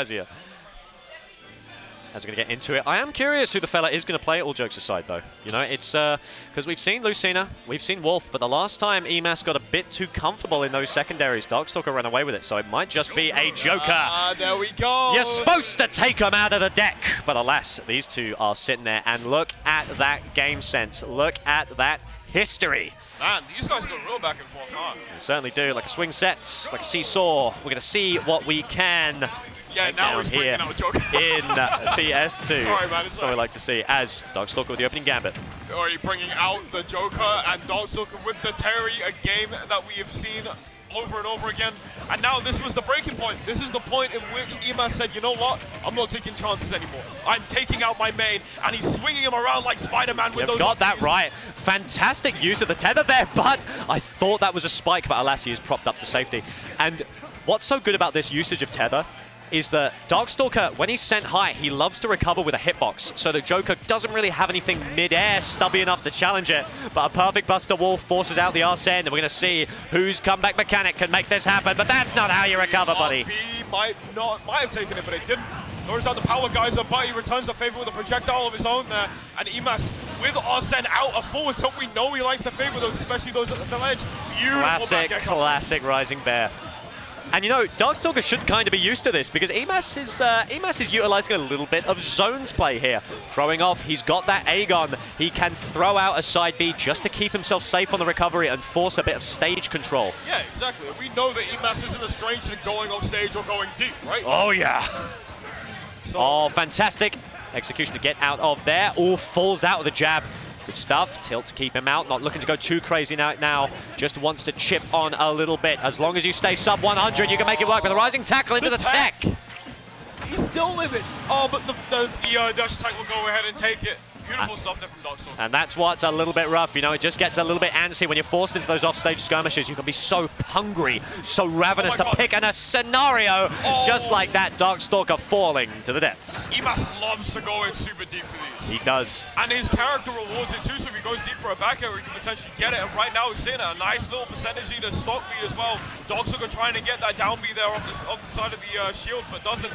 here. As we're going to get into it, I am curious who the fella is going to play, all jokes aside, though. You know, it's because we've seen Lucina, we've seen Wolf, but the last time eMass got a bit too comfortable in those secondaries, Darkstalker ran away with it, so it might just be a Joker. There we go. You're supposed to take him out of the deck, but alas, these two are sitting there, and look at that game sense. Look at that history. Man, these guys go real back and forth, huh? They certainly do, like a swing set, like a seesaw. We're going to see what we can. Yeah, now he's bringing out Joker. In the S2. Sorry, man. That's what we like to see as Darkstalker with the opening gambit. Already bringing out the Joker and Darkstalker with the Terry, a game that we have seen over and over again. And now this was the breaking point. This is the point in which eMass said, you know what? I'm not taking chances anymore. I'm taking out my main, and he's swinging him around like Spider-Man with those. You've got that right. Fantastic use of the tether there, but I thought that was a spike, but alas, he is propped up to safety. And what's so good about this usage of tether is that Darkstalker, when he's sent high, he loves to recover with a hitbox, so the Joker doesn't really have anything mid-air stubby enough to challenge it, but a perfect Buster Wolf forces out the Arsene, and we're going to see whose comeback mechanic can make this happen, but that's not how you recover, buddy. He might have taken it, but it didn't. Throws out the power geyser, but he returns the favor with a projectile of his own there, and eMass with Arsene out a forward tilt. We know he likes to favor those, especially those at the ledge. Beautiful classic Rising Bear. And you know, Darkstalker should kind of be used to this because eMass is utilizing a little bit of zones play here. Throwing off, he's got that Aegon. He can throw out a side B just to keep himself safe on the recovery and force a bit of stage control. Yeah, exactly. We know that eMass isn't a stranger to going off stage or going deep, right? Oh, yeah. Oh, fantastic. Execution to get out of there. All falls out of the jab. Good stuff. Tilt to keep him out. Not looking to go too crazy now. Just wants to chip on a little bit. As long as you stay sub 100, you can make it work with a rising tackle into the tech. He's still living. Oh, but the Dutch tech will go ahead and take it. Beautiful stuff there from Darkstalker. And that's what's a little bit rough. You know, it just gets a little bit antsy when you're forced into those offstage skirmishes. You can be so hungry, so ravenous to pick in a scenario just like that. Darkstalker falling to the depths. eMass loves to go in super deep for these. He does. And his character rewards it too, so if he goes deep for a back air, he can potentially get it. And right now, he's seeing a nice little percentage lead to stock B as well. Darkstalker trying to get that down B there off the side of the shield, but doesn't.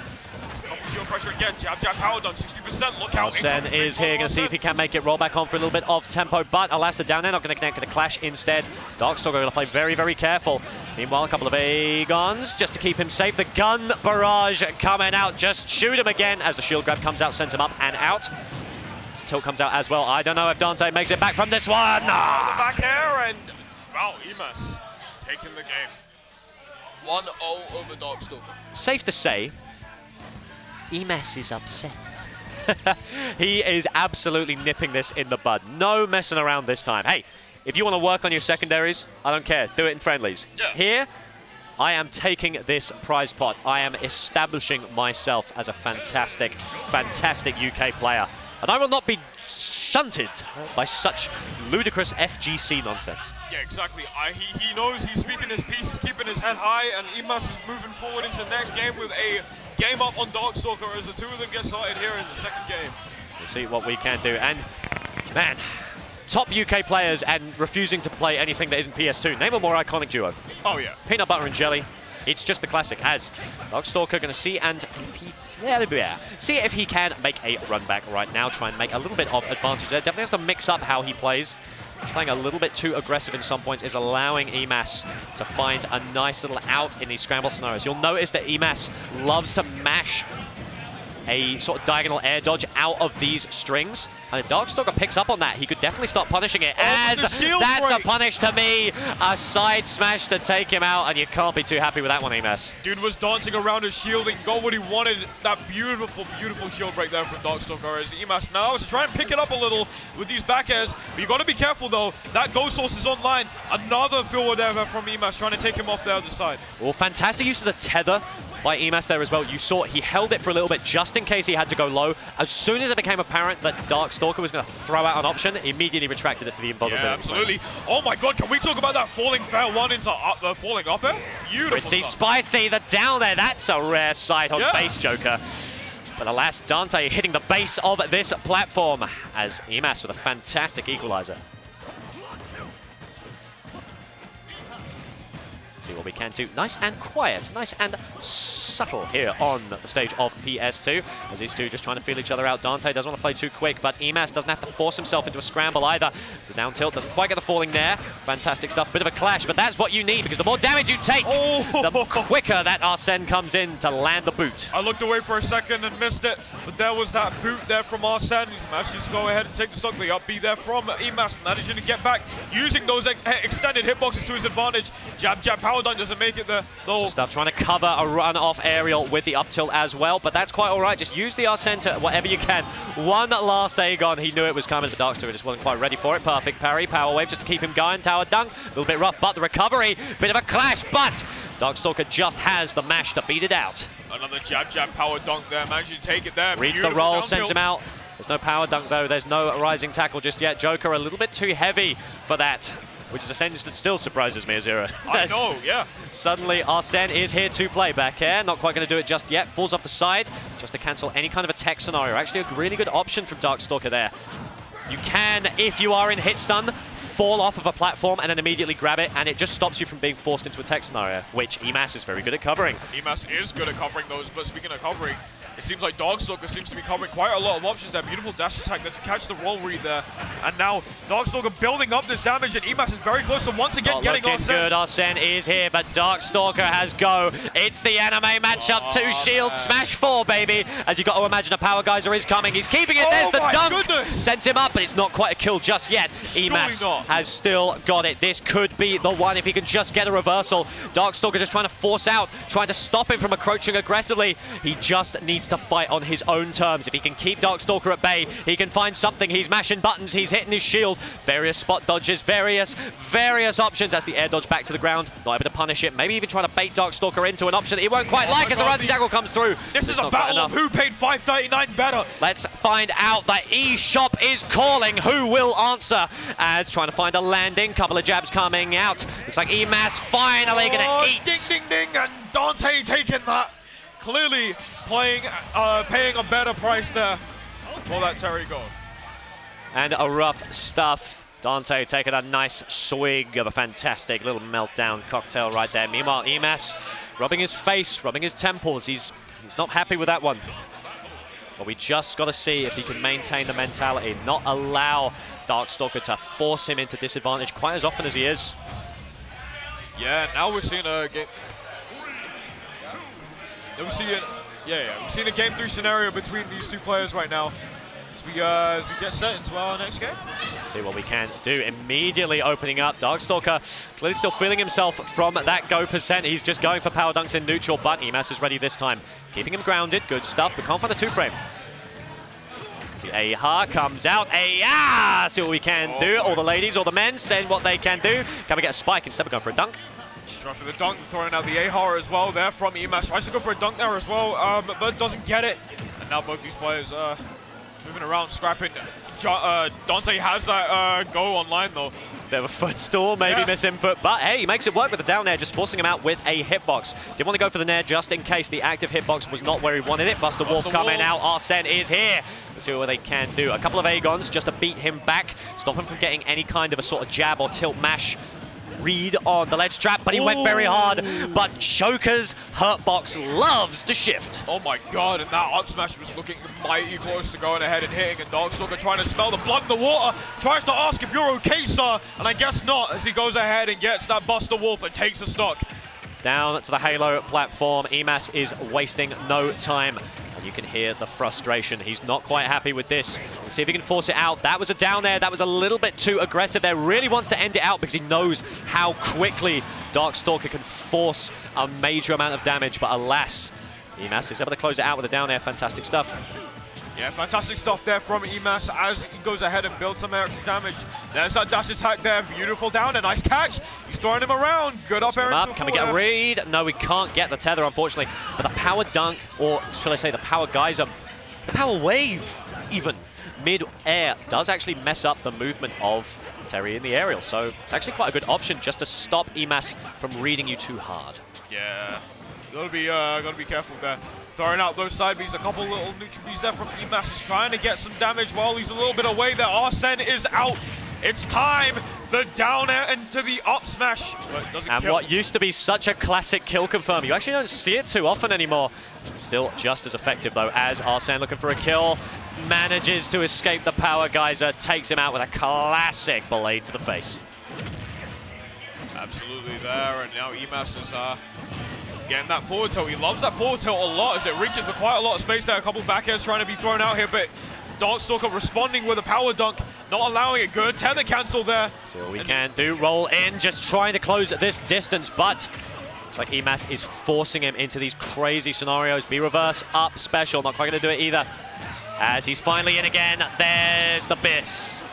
Shield pressure again, jab, power done, 60%, look out. Arsene is here, gonna see if he can make it roll back on for a little bit of tempo, but alas, the down air not gonna connect, gonna clash instead. Darkstalker gonna play very, very careful. Meanwhile, a couple of Aegons just to keep him safe. The gun barrage coming out, just shoot him again as the shield grab comes out, sends him up and out. His tilt comes out as well. I don't know if Dante makes it back from this one. The back air, and wow, eMass taking the game. 1-0 over Darkstalker. Safe to say, eMass is upset. He is absolutely nipping this in the bud. No messing around this time. Hey, if you want to work on your secondaries, I don't care. Do it in friendlies. Yeah. Here, I am taking this prize pot. I am establishing myself as a fantastic, fantastic UK player. And I will not be shunted by such ludicrous FGC nonsense. Yeah, exactly. He knows he's speaking his piece, he's keeping his head high, and eMass is moving forward into the next game with a game up on Darkstalker as the two of them get started here in the second game. We'll see what we can do. And, man, top UK players and refusing to play anything that isn't PS2. Name a more iconic duo. Oh, yeah. Peanut butter and jelly. It's just the classic. As Darkstalker going to see if he can make a run back right now. Try and make a little bit of advantage there. Definitely has to mix up how he plays. He's playing a little bit too aggressive in some points, is allowing eMass to find a nice little out in these scramble scenarios. You'll notice that eMass loves to mash a sort of diagonal air dodge out of these strings. And if Darkstalker picks up on that, he could definitely start punishing it. As that's a punish to me. A side smash to take him out, and you can't be too happy with that one, eMass. Dude was dancing around his shield and got what he wanted. That beautiful, beautiful shield break there from Darkstalker. As eMass now is to try and pick it up a little with these back airs. But you got to be careful though. That ghost source is online. Another forward there from eMass trying to take him off the other side. Well, fantastic use of the tether by eMass there as well. You saw he held it for a little bit just in case he had to go low. As soon as it became apparent that Darkstalker was going to throw out an option, he immediately retracted it for the invulnerability. Yeah, absolutely. Oh my god, can we talk about that falling fair one into falling up air? Beautiful Pretty stuff. Spicy, the down there. That's a rare sight on base Joker. But alas, Dante hitting the base of this platform as eMass with a fantastic equalizer. See what we can do. Nice and quiet, nice and subtle here on the stage of PS2. As these two just trying to feel each other out. Dante doesn't want to play too quick, but eMass doesn't have to force himself into a scramble either. As the down tilt doesn't quite get the falling there. Fantastic stuff, bit of a clash, but that's what you need because the more damage you take, the quicker that Arsene comes in to land the boot. I looked away for a second and missed it, but there was that boot there from Arsene. He's managed to go ahead and take the stock. The up B there from eMass, managing to get back, using those extended hitboxes to his advantage. Jab, jab, power dunk doesn't make it there, though. Stuff trying to cover a run-off aerial with the up tilt as well, but that's quite all right. Just use the Arsene to whatever you can. One last Aegon. He knew it was coming, but Darkstalker just wasn't quite ready for it. Perfect parry, power wave just to keep him going. Tower dunk, a little bit rough, but the recovery, bit of a clash, but Darkstalker just has the mash to beat it out. Another jab, jab, power dunk there, managing to take it there. Reads the roll, sends him out. There's no power dunk though, there's no rising tackle just yet. Joker a little bit too heavy for that, which is a sentence that still surprises me, Azura. I know, yeah. Suddenly Arsene is here to play. Back air, not quite going to do it just yet. Falls off the side just to cancel any kind of a tech scenario. Actually a really good option from Darkstalker there. You can, if you are in hit stun, fall off of a platform and then immediately grab it, and it just stops you from being forced into a tech scenario, which eMass is very good at covering. eMass is good at covering those, but speaking of covering, it seems like Darkstalker seems to be covering quite a lot of options there. Beautiful dash attack there to catch the roll read there. And now Darkstalker building up this damage, and eMass is very close to once again getting Arsene. Good, Arsene is here, but Darkstalker has go. It's the anime matchup, 2 shield smash 4, baby. As you got to imagine, a power geyser is coming. He's keeping it, there's the dunk. Goodness. Sends him up, but it's not quite a kill just yet. eMass has still got it. This could be the one if he can just get a reversal. Darkstalker just trying to force out, trying to stop him from encroaching aggressively. He just needs to fight on his own terms. If he can keep Darkstalker at bay, he can find something. He's mashing buttons, he's hitting his shield. Various spot dodges, various options as the air dodge back to the ground. Not able to punish it. Maybe even trying to bait Darkstalker into an option that he won't quite like as the rising tackle comes through. This is a battle of who paid $5.39 better. Let's find out. The eShop is calling. Who will answer? As trying to find a landing. Couple of jabs coming out. Looks like eMass finally gonna eat. Ding, ding, ding, and Dante taking that. Clearly paying a better price there for that Terry goal. And a rough stuff. Dante taking a nice swig of a fantastic little meltdown cocktail right there. Meanwhile, eMass rubbing his face, rubbing his temples. He's not happy with that one. But we just got to see if he can maintain the mentality, not allow Darkstalker to force him into disadvantage quite as often as he is. Yeah, now we're seeing a game. We're seeing a game 3 scenario between these two players right now as we get set into our next game. See what we can do. Immediately opening up. Darkstalker clearly still feeling himself from that go percent. He's just going for power dunks in neutral, but eMass is ready this time. Keeping him grounded. Good stuff. We can't find a 2-frame. See, Aha comes out. See what we can do. All the ladies, all the men saying what they can do. Can we get a spike instead of going for a dunk? Just trying for the dunk, throwing out the AHAR as well there from eMass. Tries to go for a dunk there as well, but doesn't get it. And now both these players moving around, scrapping. Dante has that go online though. Bit of a footstool, maybe misinput, but hey, he makes it work with the down air, just forcing him out with a hitbox. Didn't want to go for the nair just in case the active hitbox was not where he wanted it. Buster Wolf coming out, Arsene is here. Let's see what they can do. A couple of Aegons just to beat him back, stop him from getting any kind of a sort of jab or tilt mash read on the ledge trap, but he went very hard. But Joker's hurtbox loves to shift. Oh my god, and that up smash was looking mighty close to going ahead and hitting, and Darkstalker trying to smell the blood in the water, tries to ask if you're okay, sir, and I guess not, as he goes ahead and gets that Buster Wolf and takes a stock. Down to the Halo platform, eMass is wasting no time. You can hear the frustration. He's not quite happy with this. Let's see if he can force it out. That was a down there. That was a little bit too aggressive there. Really wants to end it out because he knows how quickly Darkstalker can force a major amount of damage. But alas, eMass is able to close it out with a down air. Fantastic stuff. Yeah, fantastic stuff there from eMass as he goes ahead and builds some extra damage. There's that dash attack there. Beautiful down. A nice catch. He's throwing him around. Good up air. Can we get a read? No, we can't get the tether, unfortunately. But the power dunk, or should I say the power geyser, the power wave, even mid-air, does actually mess up the movement of Terry in the aerial. So it's actually quite a good option just to stop eMass from reading you too hard. Yeah, gotta be careful there. Throwing out those side Bs, a couple little neutral Bs there from eMass. Is trying to get some damage while he's a little bit away there. Arsene is out. It's time the down air into the up smash. But doesn't And kill. what used to be such a classic kill confirm, you actually don't see it too often anymore. Still just as effective though, as Arsene looking for a kill. Manages to escape the power geyser, takes him out with a classic blade to the face. Absolutely there, and now eMass is getting that forward tilt. He loves that forward tilt a lot as it reaches for quite a lot of space there. A couple back airs trying to be thrown out here, but Darkstalker responding with a power dunk, not allowing it. Good tether cancel there. See what we can do. Roll in, just trying to close this distance, but looks like eMass is forcing him into these crazy scenarios. Be reverse up special, not quite going to do it either. As he's finally in again, there's the fist.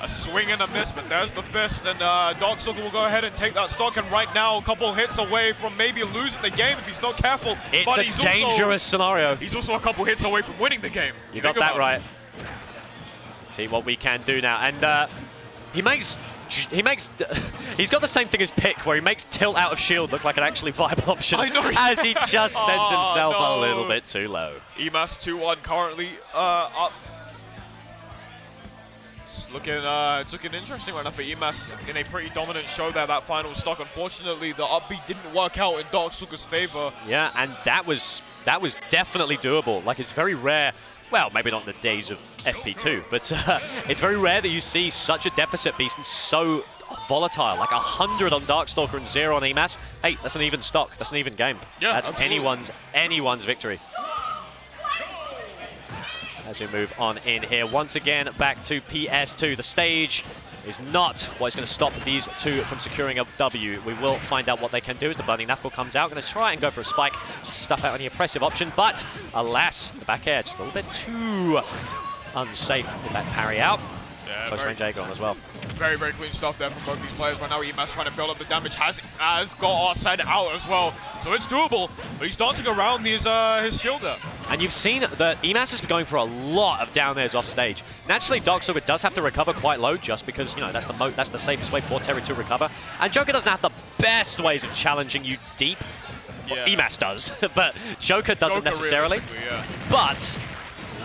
A swing and a miss, but there's the fist, and Darkstalker will go ahead and take that stock, and right now a couple hits away from maybe losing the game if he's not careful. It's but a dangerous scenario. He's also a couple hits away from winning the game. You got that right. See what we can do now, and he's got the same thing as Pick, where he makes tilt out of shield look like an actually viable option. I know. As he just sends himself a little bit too low. eMass 2-1 currently up. It's looking interesting right now for eMass in a pretty dominant show there. That final stock, unfortunately, the upbeat didn't work out in Darkstalker's favor. Yeah, and that was definitely doable. Like, it's very rare. Well, maybe not in the days of FP2, but it's very rare that you see such a deficit beast and so volatile. Like 100 on Darkstalker and 0 on eMass. Hey, that's an even stock. That's an even game. Yeah, that's absolutely. anyone's victory. As we move on in here, once again, back to PS2. The stage is not what is going to stop these two from securing a W. We will find out what they can do as the Burning Knuckle comes out. Going to try and go for a spike, just to stuff out any oppressive option, but alas, the back air just a little bit too unsafe with that parry out. Yeah, close range Aegon as well. Very, very clean stuff there from both these players. Right now, eMass trying to build up the damage, has got Arsene out as well. So it's doable, but he's dancing around his shield there. And you've seen that eMass has been going for a lot of down airs off stage. Naturally, Darkstalker does have to recover quite low just because, you know, that's the safest way for Terry to recover. And Joker doesn't have the best ways of challenging you deep. Yeah. Well, eMass does, but Joker doesn't necessarily. Yeah. But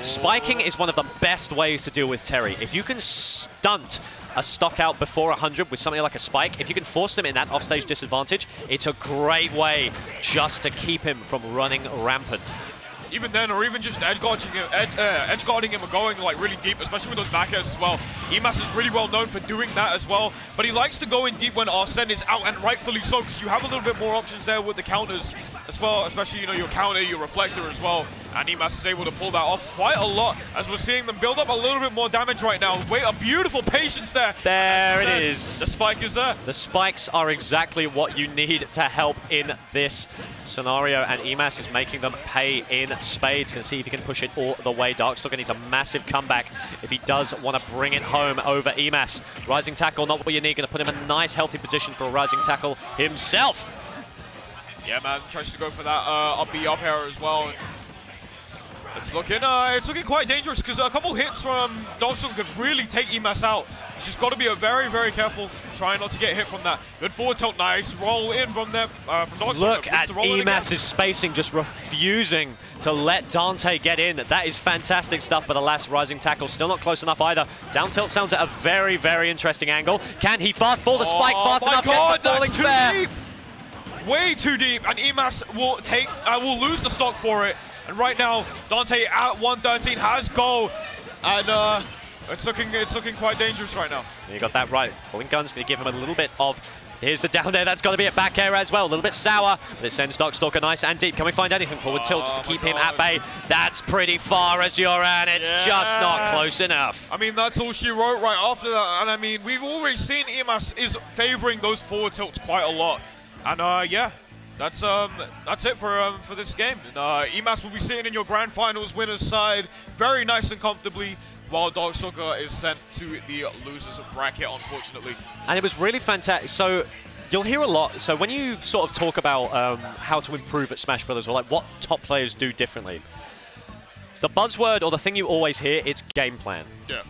spiking is one of the best ways to deal with Terry. If you can stunt a stock out before 100 with something like a spike, if you can force them in that offstage disadvantage, it's a great way just to keep him from running rampant. Even then, or even just edge guarding him or going like really deep, especially with those back airs as well. eMass is really well known for doing that as well, but he likes to go in deep when Arsene is out, and rightfully so, because you have a little bit more options there with the counters as well, especially, you know, your counter, your reflector as well, and eMass is able to pull that off quite a lot as we're seeing them build up a little bit more damage right now. Wait, a beautiful patience there. There it is. The spike is there. The spikes are exactly what you need to help in this scenario, and eMass is making them pay in spades. Going to see if he can push it all the way. Darkstalker needs a massive comeback if he does want to bring it home over eMass. Rising tackle, not what you need. Going to put him in a nice, healthy position for a rising tackle himself. Yeah, man, tries to go for that up air as well. It's looking quite dangerous because a couple hits from Darkstalker could really take eMass out. He's just got to be very, very careful, trying not to get hit from that. Good forward tilt, nice roll in from there from Darkstalker. Look at eMass's spacing, just refusing to let Dante get in. That is fantastic stuff, but alas, rising tackle still not close enough either. Down tilt sounds at a very, very interesting angle. Can he fast fall the spike fast enough? God, falling that's too fair. deep. Way too deep, and eMass will lose the stock for it. And right now, Dante at 113 has go, and it's looking quite dangerous right now. You got that right. Pulling gun's going to give him a little bit of. Here's the down there. That's got to be a back air as well. A little bit sour, but it sends Darkstalker nice and deep. Can we find anything forward tilt just to keep him at bay? That's pretty far as you're at. It's just not close enough. I mean, that's all she wrote right after that. And I mean, we've already seen eMass is favoring those forward tilts quite a lot. And yeah. That's it for this game. And eMass will be sitting in your grand finals winners side very nice and comfortably, while Darkstalker is sent to the losers bracket, unfortunately. And it was really fantastic. So you'll hear a lot. So when you sort of talk about how to improve at Smash Brothers, or like what top players do differently, the buzzword or the thing you always hear, it's game plan. Yeah.